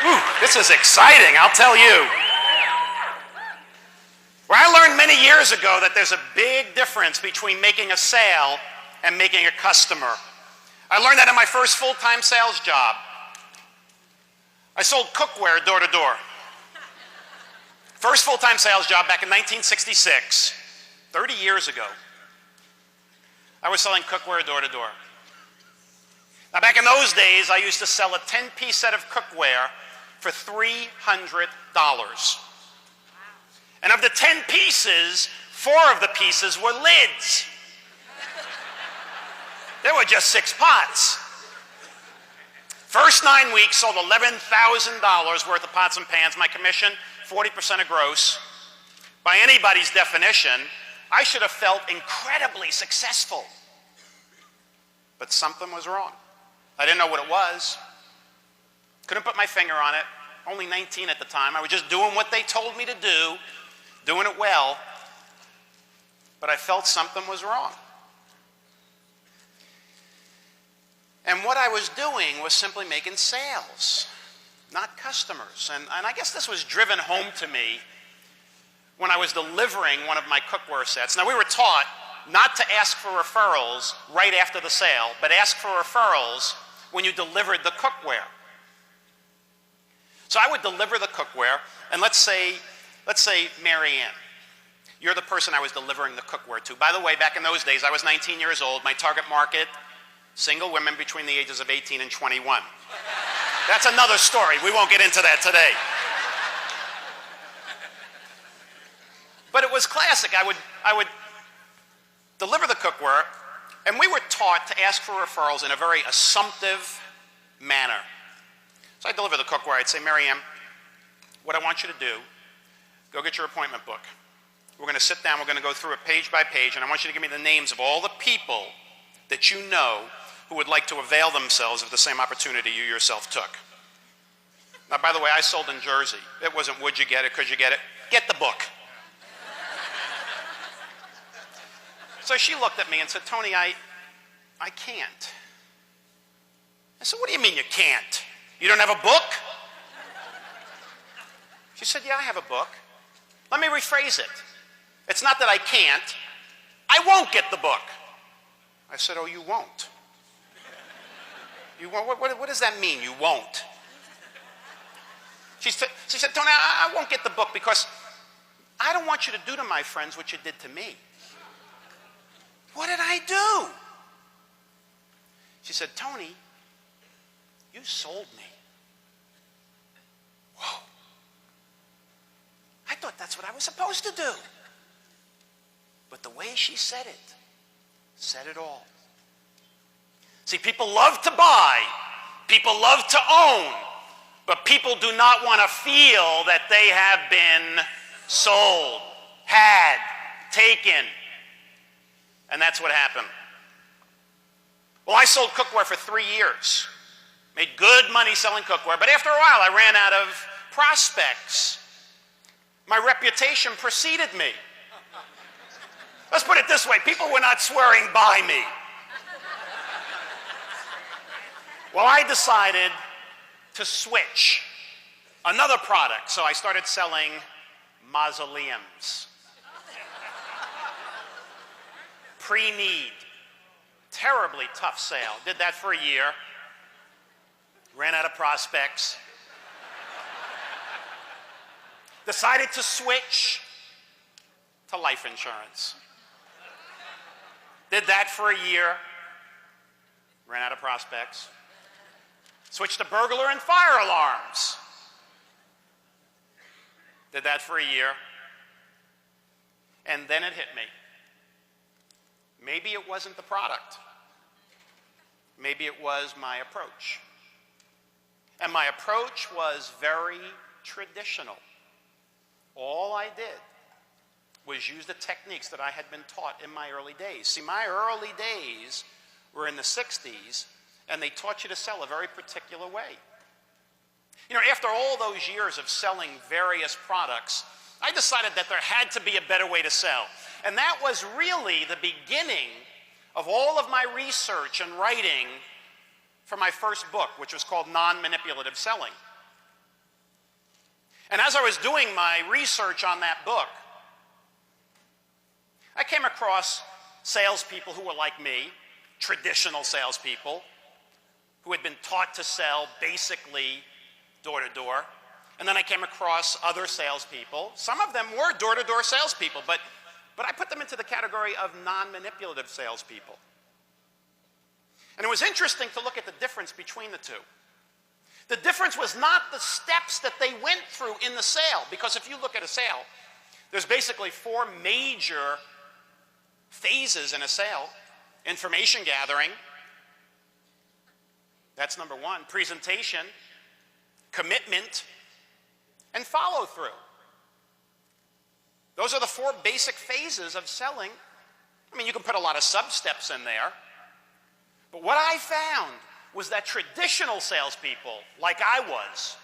Ooh, this is exciting, I'll tell you. Well, I learned many years ago that there's a big difference between making a sale and making a customer. I learned that in my first full-time sales job. I sold cookware door to door. First full-time sales job back in 1966, 30 years ago. I was selling cookware door to door. Now, back in those days, I used to sell a 10-piece set of cookware for $300. And of the 10 pieces, 4 of the pieces were lids. There were just 6 pots. First 9 weeks, sold $11,000 worth of pots and pans. My commission, 40% of gross. By anybody's definition, I should have felt incredibly successful. But something was wrong. I didn't know what it was. Couldn't put my finger on it. Only 19 at the time. I was just doing what they told me to do, doing it well. But I felt something was wrong. And what I was doing was simply making sales, not customers. And I guess this was driven home to me when I was delivering one of my cookware sets. Now, we were taught not to ask for referrals right after the sale, but ask for referrals when you delivered the cookware. So I would deliver the cookware, and let's say Mary Ann, you're the person I was delivering the cookware to. By the way, back in those days, I was 19 years old. My target market, single women between the ages of 18 and 21. That's another story. We won't get into that today. But it was classic. I would deliver the cookware, and we were taught to ask for referrals in a very assumptive manner. So I'd deliver the cookware. I'd say, Mary Ann, what I want you to do, go get your appointment book. We're going to sit down. We're going to go through it page by page, and I want you to give me the names of all the people that you know who would like to avail themselves of the same opportunity you yourself took. Now, by the way, I sold in Jersey. It wasn't would you get it, could you get it? Get the book. So she looked at me and said, Tony, I can't. I said, what do you mean you can't? You don't have a book? She said, yeah, I have a book. Let me rephrase it. It's not that I can't. I won't get the book. I said, oh, you won't? You won't? What does that mean, you won't? She said, Tony, I won't get the book because I don't want you to do to my friends what you did to me. What did I do? She said, Tony, you sold me. Whoa. I thought that's what I was supposed to do. But the way she said it all. See, people love to buy, people love to own, but people do not want to feel that they have been sold, had, taken. And that's what happened. Well, I sold cookware for 3 years. Made good money selling cookware, but after a while I ran out of prospects. My reputation preceded me. Let's put it this way, people were not swearing by me. Well, I decided to switch another product, so I started selling mausoleums. Pre-need. Terribly tough sale. Did that for a year. Ran out of prospects. Decided to switch to life insurance. Did that for a year. Ran out of prospects. Switched to burglar and fire alarms. Did that for a year. And then it hit me. Maybe it wasn't the product. Maybe it was my approach. And my approach was very traditional. All I did was use the techniques that I had been taught in my early days. See, my early days were in the 60s, and they taught you to sell a very particular way. You know, after all those years of selling various products, I decided that there had to be a better way to sell. And that was really the beginning of all of my research and writing for my first book, which was called Non-Manipulative Selling. And as I was doing my research on that book, I came across salespeople who were like me, traditional salespeople, who had been taught to sell basically door to door. And then I came across other salespeople. Some of them were door-to-door salespeople, but I put them into the category of non-manipulative salespeople. And it was interesting to look at the difference between the two. The difference was not the steps that they went through in the sale, because if you look at a sale, there's basically 4 major phases in a sale. Information gathering, that's number 1. Presentation, commitment, and follow through. Those are the 4 basic phases of selling. I mean, you can put a lot of sub-steps in there. But what I found was that traditional salespeople, like I was,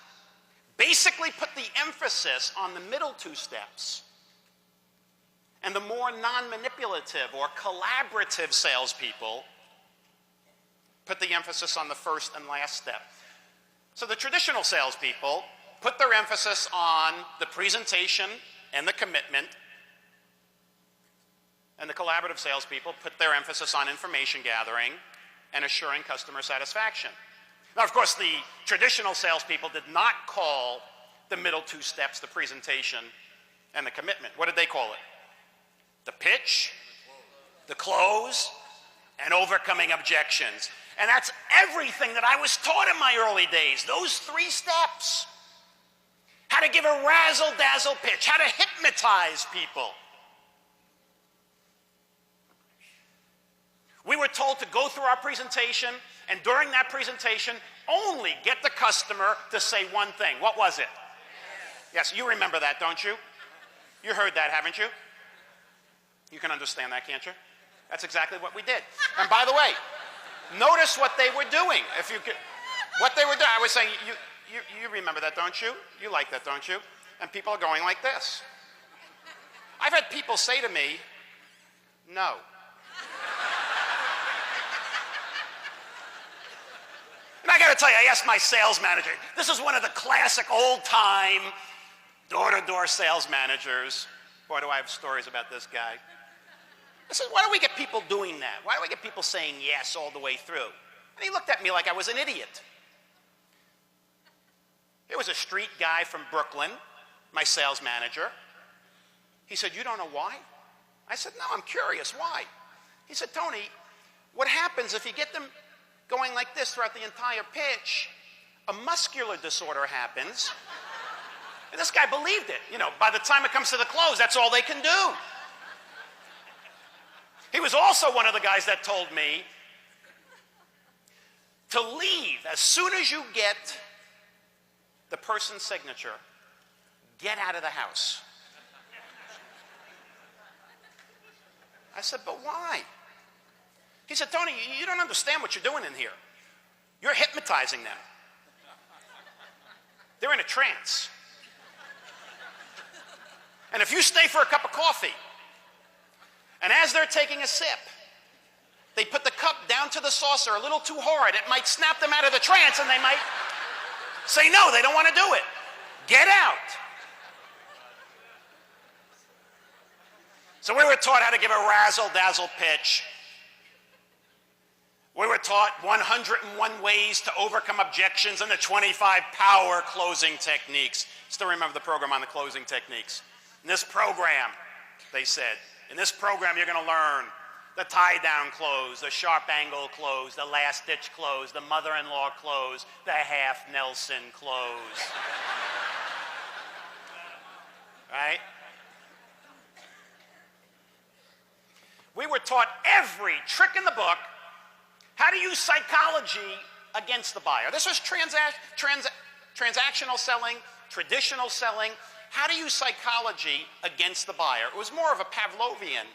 basically put the emphasis on the middle 2 steps. And the more non-manipulative or collaborative salespeople put the emphasis on the first and last step. So the traditional salespeople put their emphasis on the presentation and the commitment, and the collaborative salespeople put their emphasis on information gathering and assuring customer satisfaction. Now, of course, the traditional salespeople did not call the middle 2 steps the presentation and the commitment. What did they call it? The pitch, the close, and overcoming objections. And that's everything that I was taught in my early days, those 3 steps. How to give a razzle-dazzle pitch, how to hypnotize people. We were told to go through our presentation, and during that presentation, only get the customer to say one thing. What was it? Yes, you remember that, don't you? You heard that, haven't you? You can understand that, can't you? That's exactly what we did. And by the way, notice what they were doing. If you could, what they were doing, I was saying, you remember that, don't you? You like that, don't you? And people are going like this. I've had people say to me, no. And I got to tell you, I asked my sales manager, this is one of the classic old-time door-to-door sales managers. Boy, do I have stories about this guy. I said, why do we get people doing that? Why do we get people saying yes all the way through? And he looked at me like I was an idiot. There was a street guy from Brooklyn, my sales manager. He said, you don't know why? I said, no, I'm curious. Why? He said, Tony, what happens if you get them going like this throughout the entire pitch? A muscular disorder happens. And this guy believed it. You know, by the time it comes to the close, that's all they can do. He was also one of the guys that told me to leave as soon as you get the person's signature, get out of the house. I said, but why? He said, Tony, you don't understand what you're doing in here. You're hypnotizing them. They're in a trance. And if you stay for a cup of coffee, and as they're taking a sip, they put the cup down to the saucer a little too hard, it might snap them out of the trance and they might say no, they don't want to do it. Get out. So we were taught how to give a razzle-dazzle pitch. We were taught 101 ways to overcome objections and the 25 power closing techniques. Still remember the program on the closing techniques. In this program, they said, in this program you're going to learn the tie-down close, the sharp angle close, the last-ditch close, the mother-in-law close, the half-Nelson close. Right? We were taught every trick in the book, how to use psychology against the buyer. This was transactional selling, traditional selling. How to use psychology against the buyer. It was more of a Pavlovian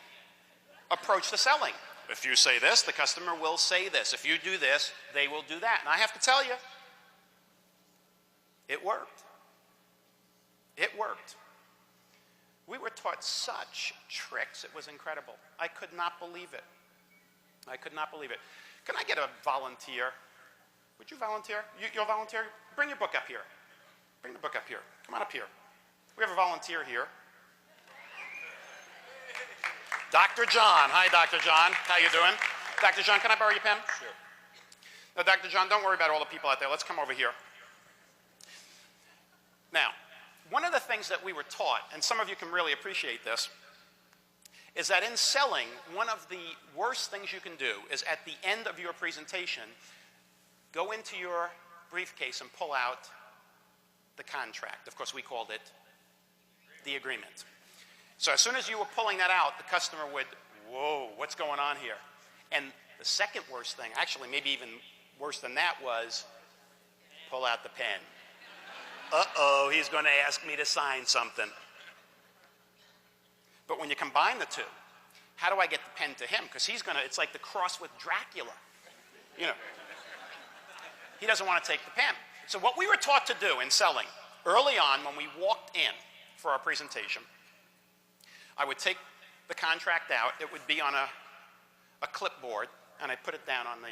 approach to selling. If you say this, the customer will say this. If you do this, they will do that. And I have to tell you, it worked. It worked. We were taught such tricks, it was incredible. I could not believe it. I could not believe it. Can I get a volunteer? Would you volunteer? You'll volunteer? Bring your book up here. Bring the book up here. Come on up here. We have a volunteer here. Dr. John. Hi, Dr. John. How you doing? Dr. John, can I borrow your pen? Sure. No, Dr. John, don't worry about all the people out there. Let's come over here. Now, one of the things that we were taught, and some of you can really appreciate this, is that in selling, one of the worst things you can do is at the end of your presentation, go into your briefcase and pull out the contract. Of course, we called it the agreement. So as soon as you were pulling that out, the customer would, whoa, what's going on here? And the second worst thing, actually maybe even worse than that, was pull out the pen. Uh-oh, he's going to ask me to sign something. But when you combine the two, how do I get the pen to him? Because he's going to, it's like the cross with Dracula. You know, he doesn't want to take the pen. So what we were taught to do in selling, early on when we walked in for our presentation, I would take the contract out. It would be on a clipboard, and I'd put it down on the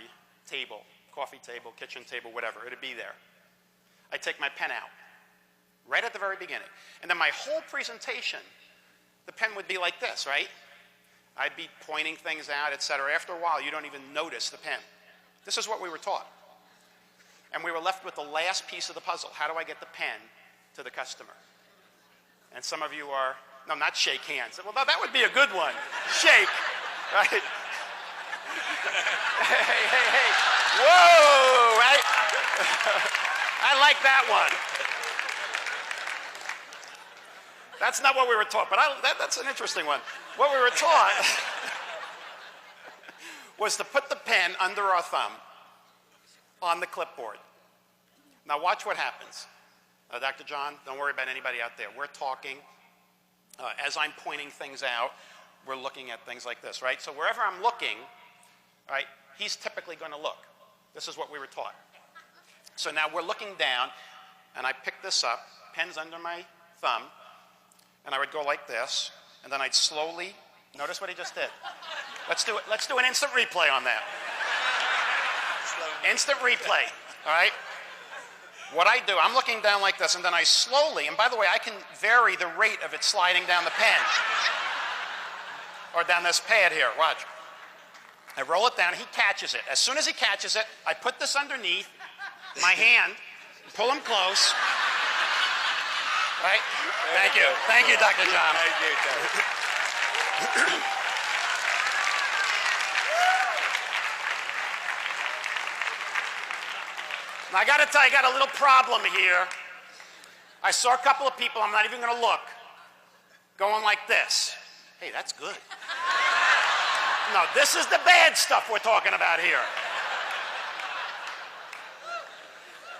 table, coffee table, kitchen table, whatever. It would be there. I'd take my pen out right at the very beginning. And then my whole presentation, the pen would be like this, right? I'd be pointing things out, etc. After a while, you don't even notice the pen. This is what we were taught. And we were left with the last piece of the puzzle. How do I get the pen to the customer? And some of you are, no, not shake hands. Well, that would be a good one. Shake, right? Hey. Whoa, right? I like that one. That's not what we were taught, but that's an interesting one. What we were taught was to put the pen under our thumb on the clipboard. Now watch what happens. Dr. John, don't worry about anybody out there. We're talking. As I'm pointing things out, we're looking at things like this, right? So wherever I'm looking, right, he's typically going to look. This is what we were taught. So now we're looking down, and I pick this up, pen's under my thumb, and I would go like this, and then I'd slowly, notice what he just did. Let's do an instant replay on that. Instant replay, all right? What I do, I'm looking down like this, and then I slowly, and by the way, I can vary the rate of it sliding down the pen. Or down this pad here, watch. I roll it down, he catches it. As soon as he catches it, I put this underneath my hand, pull him close. Right? Thank you. Thank you, Dr. John. Thank you, Dr. Now, I got to tell you, I got a little problem here. I saw a couple of people, I'm not even going to look, going like this. Hey, that's good. No, this is the bad stuff we're talking about here.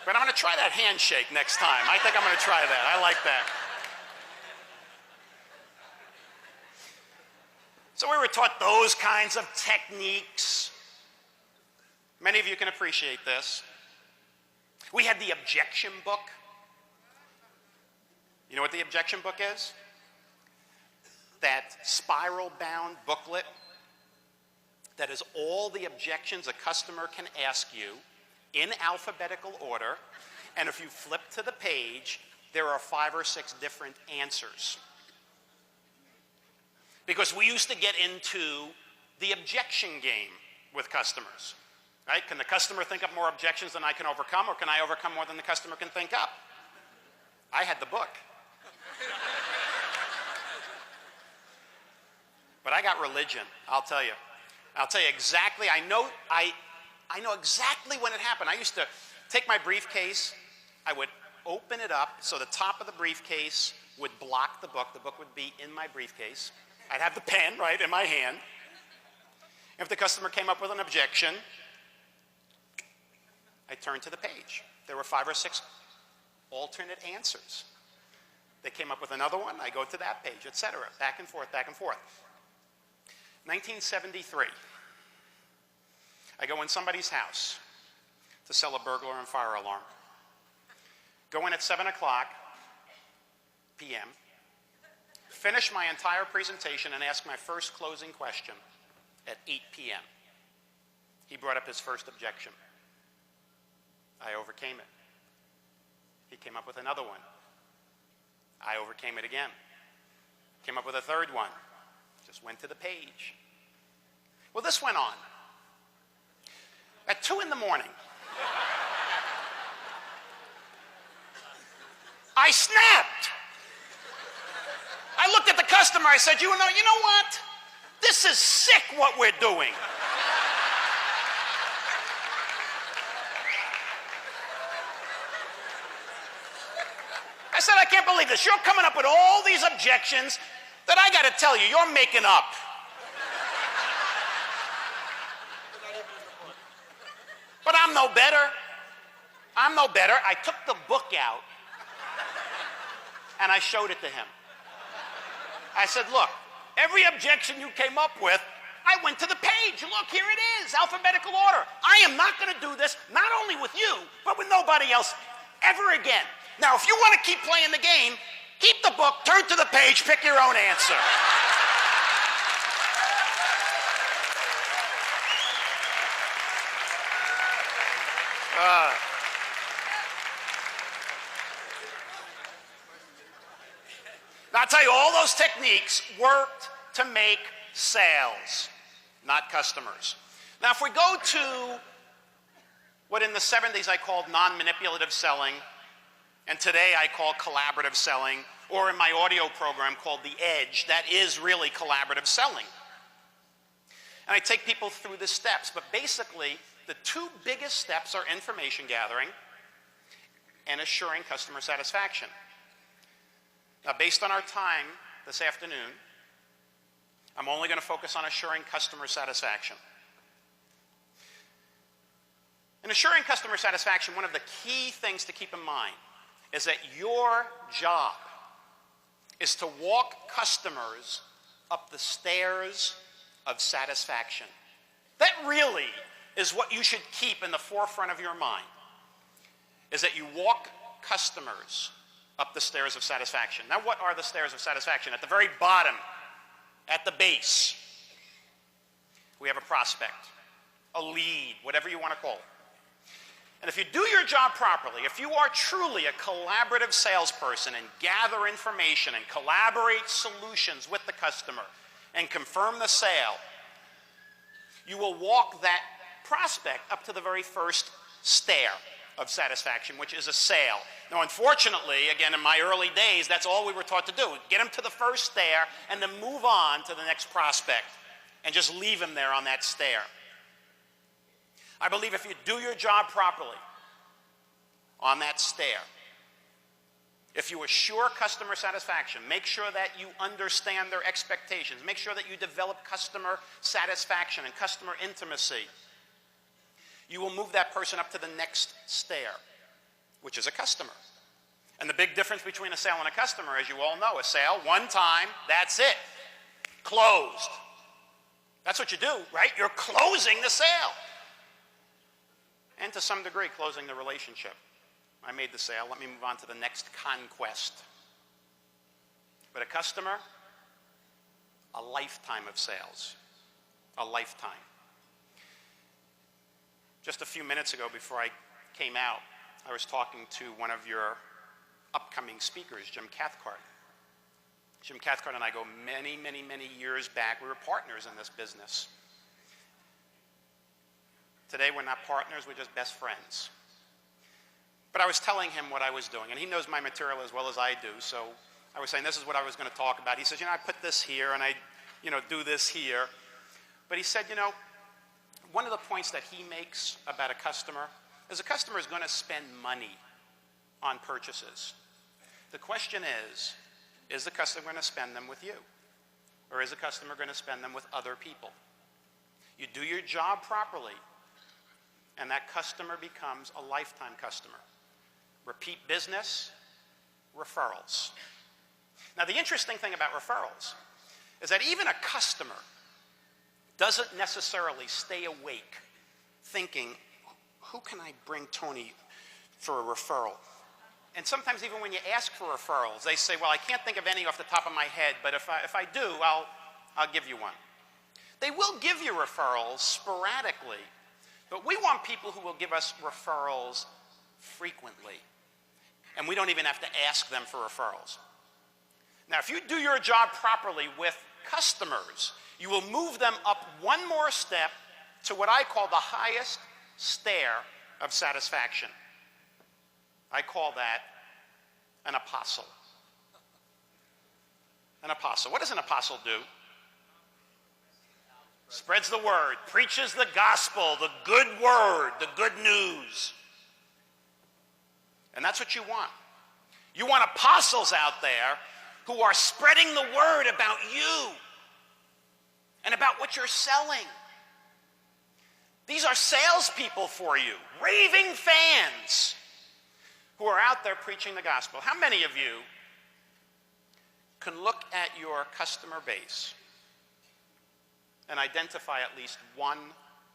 But I'm going to try that handshake next time. I think I'm going to try that. I like that. So we were taught those kinds of techniques. Many of you can appreciate this. We had the objection book. You know what the objection book is? That spiral-bound booklet that is all the objections a customer can ask you in alphabetical order, and if you flip to the page, there are 5 or 6 different answers. Because we used to get into the objection game with customers, right? Can the customer think up more objections than I can overcome, or can I overcome more than the customer can think up? I had the book. But I got religion, I'll tell you. I'll tell you exactly, I know exactly when it happened. I used to take my briefcase, I would open it up so the top of the briefcase would block the book. The book would be in my briefcase. I'd have the pen, right, in my hand. If the customer came up with an objection, I turned to the page. There were 5 or 6 alternate answers. They came up with another one, I go to that page, etc. Back and forth, back and forth. 1973. I go in somebody's house to sell a burglar and fire alarm. Go in at 7 o'clock p.m., finish my entire presentation, and ask my first closing question at 8 p.m. He brought up his first objection. I overcame it. He came up with another one. I overcame it again. Came up with a third one. Just went to the page. Well, this went on. At 2 in the morning, I snapped. I looked at the customer. I said, you know what? This is sick what we're doing. I said, I can't believe this. You're coming up with all these objections that I got to tell you, you're making up. But I'm no better. I'm no better. I took the book out and I showed it to him. I said, look, every objection you came up with, I went to the page. Look, here it is, alphabetical order. I am not going to do this, not only with you, but with nobody else ever again. Now, if you want to keep playing the game, keep the book, turn to the page, pick your own answer. Now, I'll tell you, all those techniques worked to make sales, not customers. Now, if we go to what in the 70s I called non-manipulative selling, and today I call collaborative selling, or in my audio program called The Edge, that is really collaborative selling. And I take people through the steps, but basically the two biggest steps are information gathering and assuring customer satisfaction. Now, based on our time this afternoon, I'm only going to focus on assuring customer satisfaction. In assuring customer satisfaction, one of the key things to keep in mind is that your job is to walk customers up the stairs of satisfaction. That really is what you should keep in the forefront of your mind, is that you walk customers up the stairs of satisfaction. Now, what are the stairs of satisfaction? At the very bottom, at the base, we have a prospect, a lead, whatever you want to call it. And if you do your job properly, if you are truly a collaborative salesperson and gather information and collaborate solutions with the customer and confirm the sale, you will walk that prospect up to the very first stair of satisfaction, which is a sale. Now, unfortunately, again, in my early days, that's all we were taught to do. Get them to the first stair and then move on to the next prospect and just leave them there on that stair. I believe if you do your job properly on that stair, if you assure customer satisfaction, make sure that you understand their expectations, make sure that you develop customer satisfaction and customer intimacy, you will move that person up to the next stair, which is a customer. And the big difference between a sale and a customer, as you all know, a sale, one time, that's it, closed. That's what you do, right? You're closing the sale. And to some degree, closing the relationship. I made the sale, let me move on to the next conquest. But a customer, a lifetime of sales, a lifetime. Just a few minutes ago, before I came out, I was talking to one of your upcoming speakers, Jim Cathcart. Jim Cathcart and I go many, many, many years back. We were partners in this business. Today, we're not partners, we're just best friends. But I was telling him what I was doing, and he knows my material as well as I do, so I was saying this is what I was going to talk about. He says, I put this here, and I, do this here. But he said, one of the points that he makes about a customer is a customer is going to spend money on purchases. The question is the customer going to spend them with you? Or is the customer going to spend them with other people? You do your job properly, and that customer becomes a lifetime customer. Repeat business, referrals. Now, the interesting thing about referrals is that even a customer doesn't necessarily stay awake thinking, who can I bring Tony for a referral? And sometimes even when you ask for referrals, they say, well, I can't think of any off the top of my head, but if I do, I'll give you one. They will give you referrals sporadically, but we want people who will give us referrals frequently. And we don't even have to ask them for referrals. Now, if you do your job properly with customers, you will move them up one more step to what I call the highest stair of satisfaction. I call that an apostle. An apostle. What does an apostle do? Spreads the word, preaches the gospel, the good word, the good news. And that's what you want. You want apostles out there who are spreading the word about you and about what you're selling. These are salespeople for you, raving fans who are out there preaching the gospel. How many of you can look at your customer base and identify at least one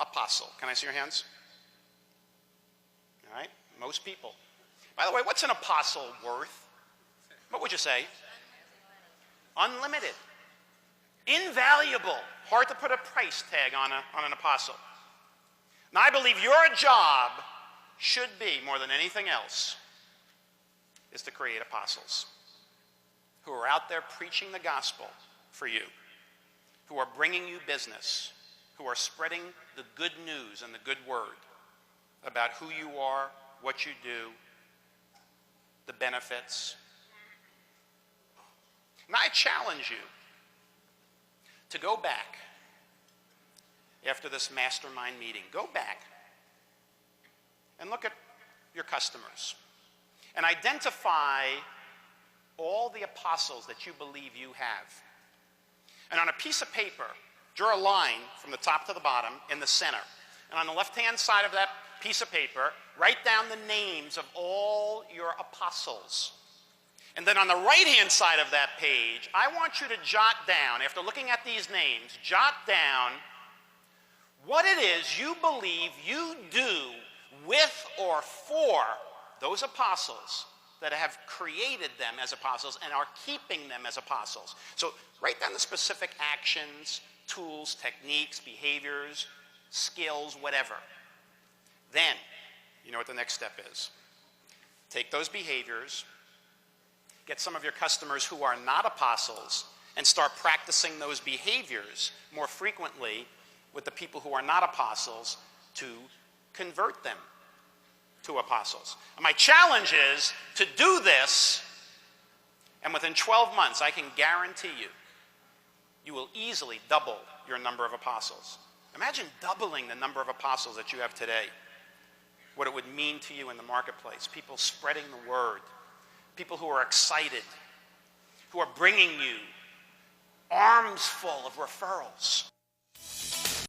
apostle? Can I see your hands? All right, most people. By the way, what's an apostle worth? What would you say? Unlimited. Invaluable. Hard to put a price tag on an apostle. Now, I believe your job should be, more than anything else, is to create apostles who are out there preaching the gospel for you, who are bringing you business, who are spreading the good news and the good word about who you are, what you do, the benefits. And I challenge you to go back after this mastermind meeting. Go back and look at your customers and identify all the apostles that you believe you have. And on a piece of paper, draw a line from the top to the bottom in the center. And on the left-hand side of that piece of paper, write down the names of all your apostles. And then on the right-hand side of that page, I want you to jot down, after looking at these names, jot down what it is you believe you do with or for those apostles that have created them as apostles and are keeping them as apostles. So write down the specific actions, tools, techniques, behaviors, skills, whatever. Then, you know what the next step is. Take those behaviors, get some of your customers who are not apostles, and start practicing those behaviors more frequently with the people who are not apostles to convert them to apostles. And my challenge is to do this, and within 12 months, I can guarantee you, you will easily double your number of apostles. Imagine doubling the number of apostles that you have today. What it would mean to you in the marketplace. People spreading the word. People who are excited. Who are bringing you arms full of referrals.